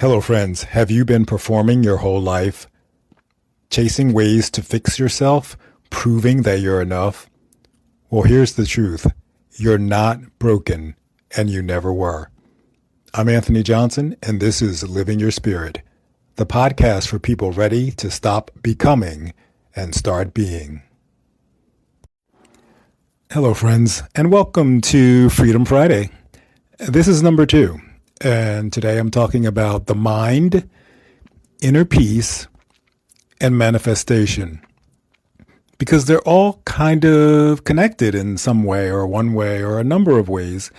Hello, friends. Have you been performing your whole life, chasing ways to fix yourself, proving that you're enough? Well, here's the truth. You're not broken, and you never were. I'm Anthony Johnson, and this is Living Your Spirit, the podcast for people ready to stop becoming and start being. Hello, friends, and welcome to Freedom Friday. This is number 2. And today I'm talking about the mind, inner peace, and manifestation. Because they're all kind of connected in some way or one way or a number of ways,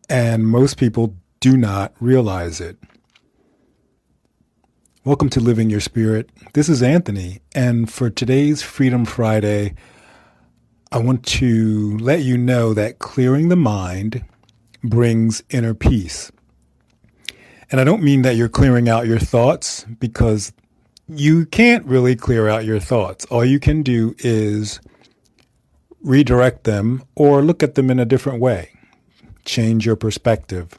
and most people do not realize it. Welcome to Living Your Spirit. This is Anthony, and for today's Freedom Friday, I want to let you know that clearing the mind brings inner peace. And I don't mean that you're clearing out your thoughts, because you can't really clear out your thoughts. All you can do is redirect them or look at them in a different way. Change your perspective.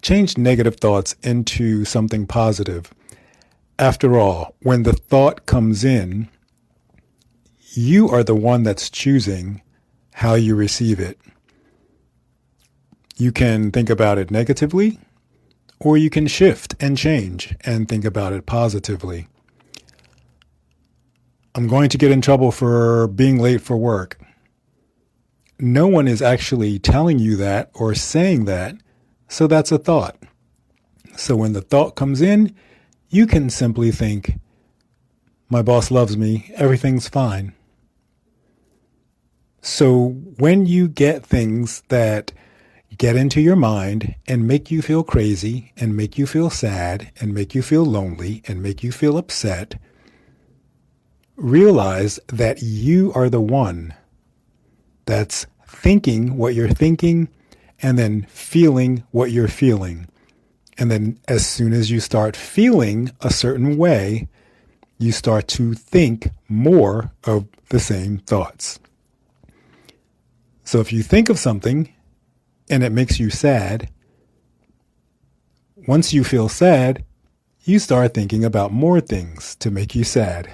Change negative thoughts into something positive. After all, when the thought comes in, you are the one that's choosing how you receive it. You can think about it negatively, or you can shift and change and think about it positively. I'm going to get in trouble for being late for work. No one is actually telling you that or saying that, so that's a thought. So when the thought comes in, you can simply think, my boss loves me, everything's fine. So when you get things that get into your mind and make you feel crazy and make you feel sad and make you feel lonely and make you feel upset, realize that you are the one that's thinking what you're thinking and then feeling what you're feeling. And then as soon as you start feeling a certain way, you start to think more of the same thoughts. So if you think of something and it makes you sad, once you feel sad, you start thinking about more things to make you sad.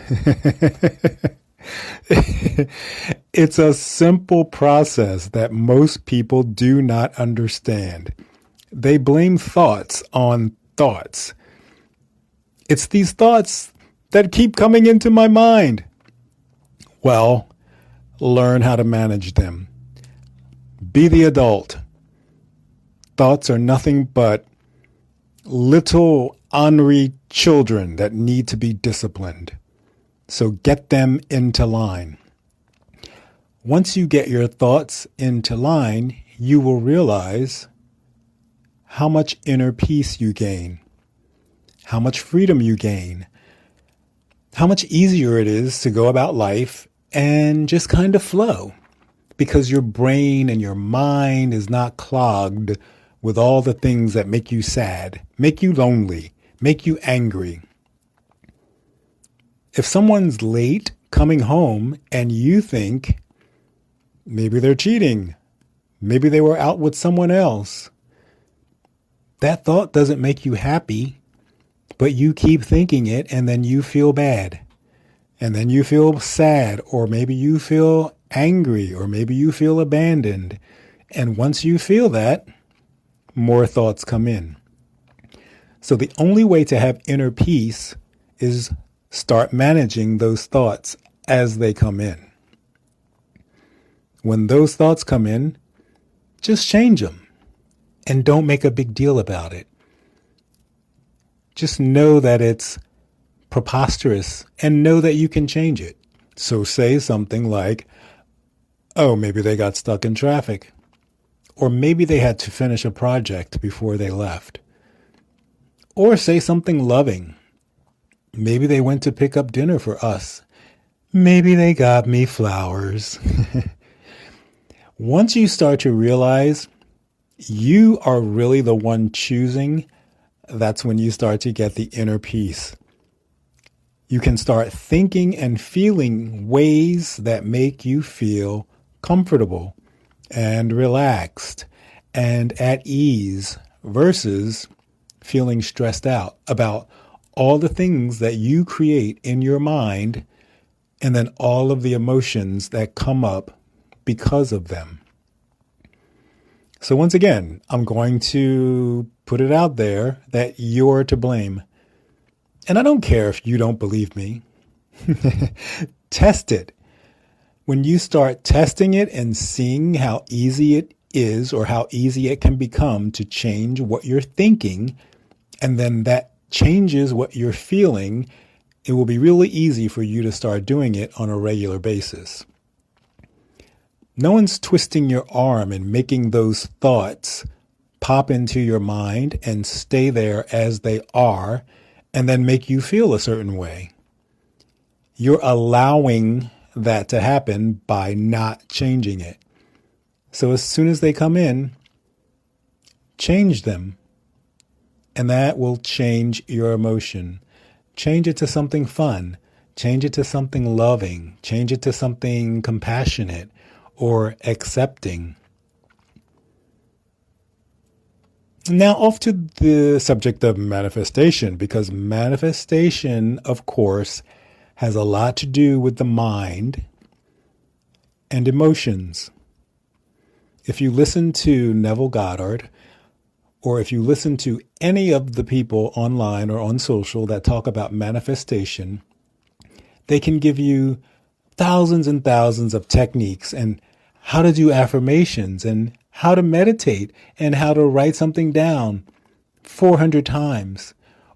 It's a simple process that most people do not understand. They blame thoughts on thoughts. It's these thoughts that keep coming into my mind. Well, learn how to manage them. Be the adult. Thoughts are nothing but little ornery children that need to be disciplined. So get them into line. Once you get your thoughts into line, you will realize how much inner peace you gain, how much freedom you gain, how much easier it is to go about life and just kind of flow, because your brain and your mind is not clogged with all the things that make you sad, make you lonely, make you angry. If someone's late coming home and you think maybe they're cheating, maybe they were out with someone else, that thought doesn't make you happy, but you keep thinking it and then you feel bad. And then you feel sad, or maybe you feel angry, or maybe you feel abandoned. And once you feel that, more thoughts come in. So the only way to have inner peace is start managing those thoughts as they come in. When those thoughts come in, just change them and don't make a big deal about it. Just know that it's preposterous and know that you can change it. So say something like, oh, maybe they got stuck in traffic. Or maybe they had to finish a project before they left. Or say something loving. Maybe they went to pick up dinner for us. Maybe they got me flowers. Once you start to realize you are really the one choosing, that's when you start to get the inner peace. You can start thinking and feeling ways that make you feel comfortable and relaxed and at ease versus feeling stressed out about all the things that you create in your mind and then all of the emotions that come up because of them. So once again, I'm going to put it out there that you're to blame. And I don't care if you don't believe me. Test it. When you start testing it and seeing how easy it is or how easy it can become to change what you're thinking, and then that changes what you're feeling, it will be really easy for you to start doing it on a regular basis. No one's twisting your arm and making those thoughts pop into your mind and stay there as they are and then make you feel a certain way. You're allowing that to happen by not changing it. So as soon as they come in, change them. And that will change your emotion. Change it to something fun. Change it to something loving. Change it to something compassionate or accepting. Now off to the subject of manifestation, because manifestation, of course, has a lot to do with the mind and emotions. If you listen to Neville Goddard, or if you listen to any of the people online or on social that talk about manifestation, they can give you thousands and thousands of techniques and how to do affirmations and how to meditate and how to write something down 400 times,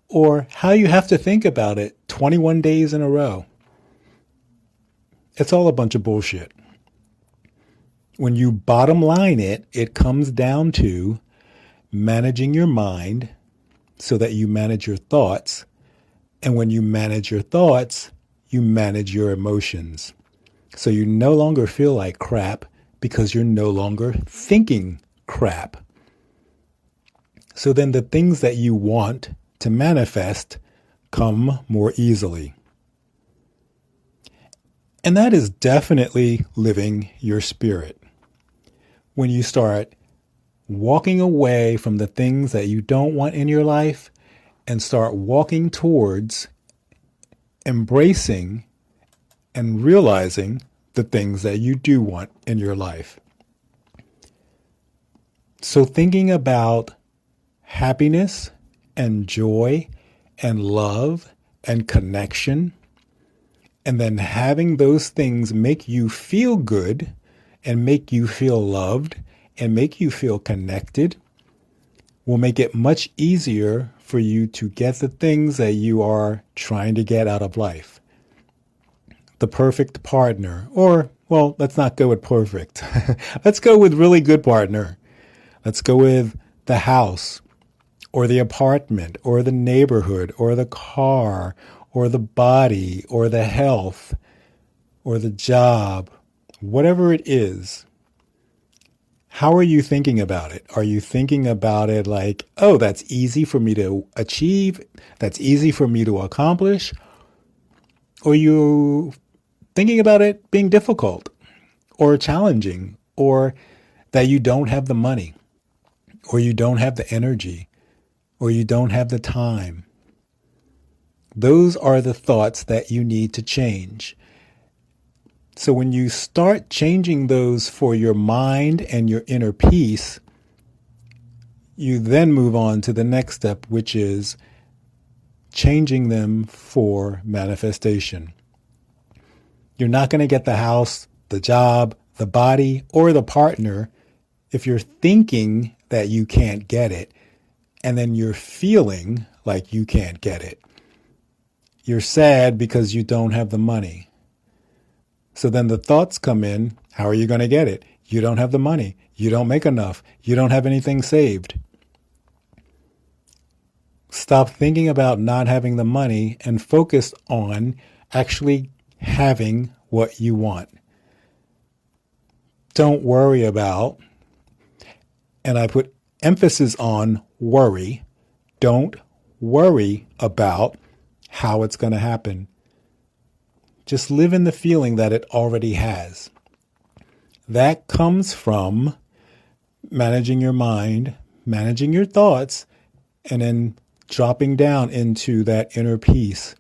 or how you have to think about it 21 days in a row. It's all a bunch of bullshit. When you bottom line it, it comes down to managing your mind so that you manage your thoughts. And when you manage your thoughts, you manage your emotions. So you no longer feel like crap because you're no longer thinking crap. So then the things that you want to manifest come more easily. And that is definitely living your spirit. When you start walking away from the things that you don't want in your life and start walking towards embracing and realizing the things that you do want in your life. So thinking about happiness and joy and love and connection, and then having those things make you feel good and make you feel loved and make you feel connected will make it much easier for you to get the things that you are trying to get out of life. The perfect partner, or, well, let's not go with perfect. Let's go with really good partner. Let's go with the house or the apartment or the neighborhood or the car or the body or the health or the job, whatever it is. How are you thinking about it? Are you thinking about it like, oh, that's easy for me to achieve, that's easy for me to accomplish? Or are you thinking about it being difficult or challenging, or that you don't have the money, or you don't have the energy, or you don't have the time? Those are the thoughts that you need to change. So when you start changing those for your mind and your inner peace, you then move on to the next step, which is changing them for manifestation. You're not going to get the house, the job, the body, or the partner if you're thinking that you can't get it, and then you're feeling like you can't get it. You're sad because you don't have the money. So then the thoughts come in, how are you going to get it? You don't have the money. You don't make enough. You don't have anything saved. Stop thinking about not having the money and focus on actually having what you want. Don't worry about, and I put emphasis on worry, don't worry about how it's going to happen. Just live in the feeling that it already has. That comes from managing your mind, managing your thoughts, and then dropping down into that inner peace.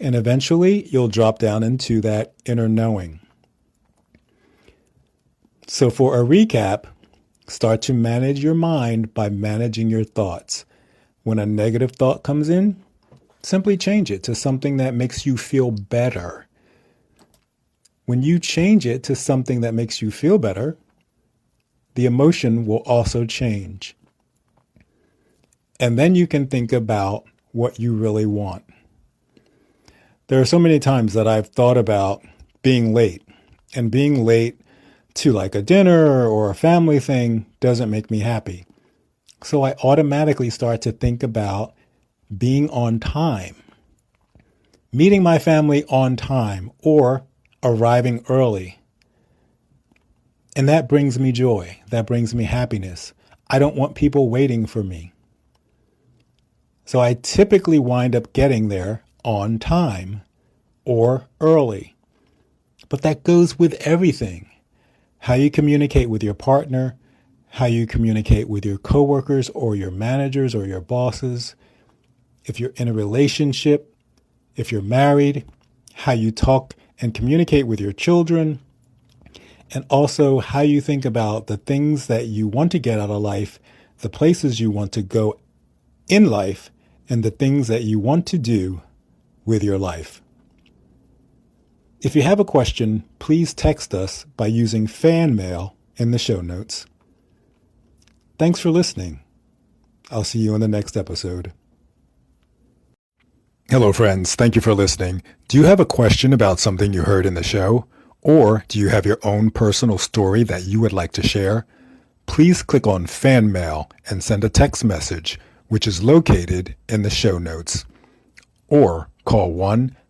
And eventually you'll drop down into that inner knowing. So for a recap, start to manage your mind by managing your thoughts. When a negative thought comes in, simply change it to something that makes you feel better. When you change it to something that makes you feel better, the emotion will also change. And then you can think about what you really want. There are so many times that I've thought about being late, and being late to like a dinner or a family thing doesn't make me happy. So I automatically start to think about being on time, meeting my family on time, or arriving early. And that brings me joy. That brings me happiness. I don't want people waiting for me. So I typically wind up getting there on time or early. But that goes with everything. How you communicate with your partner, how you communicate with your coworkers or your managers or your bosses, if you're in a relationship, if you're married, how you talk and communicate with your children, and also how you think about the things that you want to get out of life, the places you want to go in life, and the things that you want to do with your life. If you have a question, please text us by using fan mail in the show notes. Thanks for listening. I'll see you in the next episode. Hello, friends. Thank you for listening. Do you have a question about something you heard in the show? Or do you have your own personal story that you would like to share? Please click on fan mail and send a text message, which is located in the show notes. Or call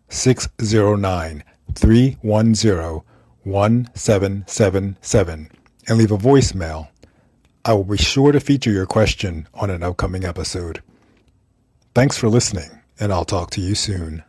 1-609-310-1777 and leave a voicemail. I will be sure to feature your question on an upcoming episode. Thanks for listening, and I'll talk to you soon.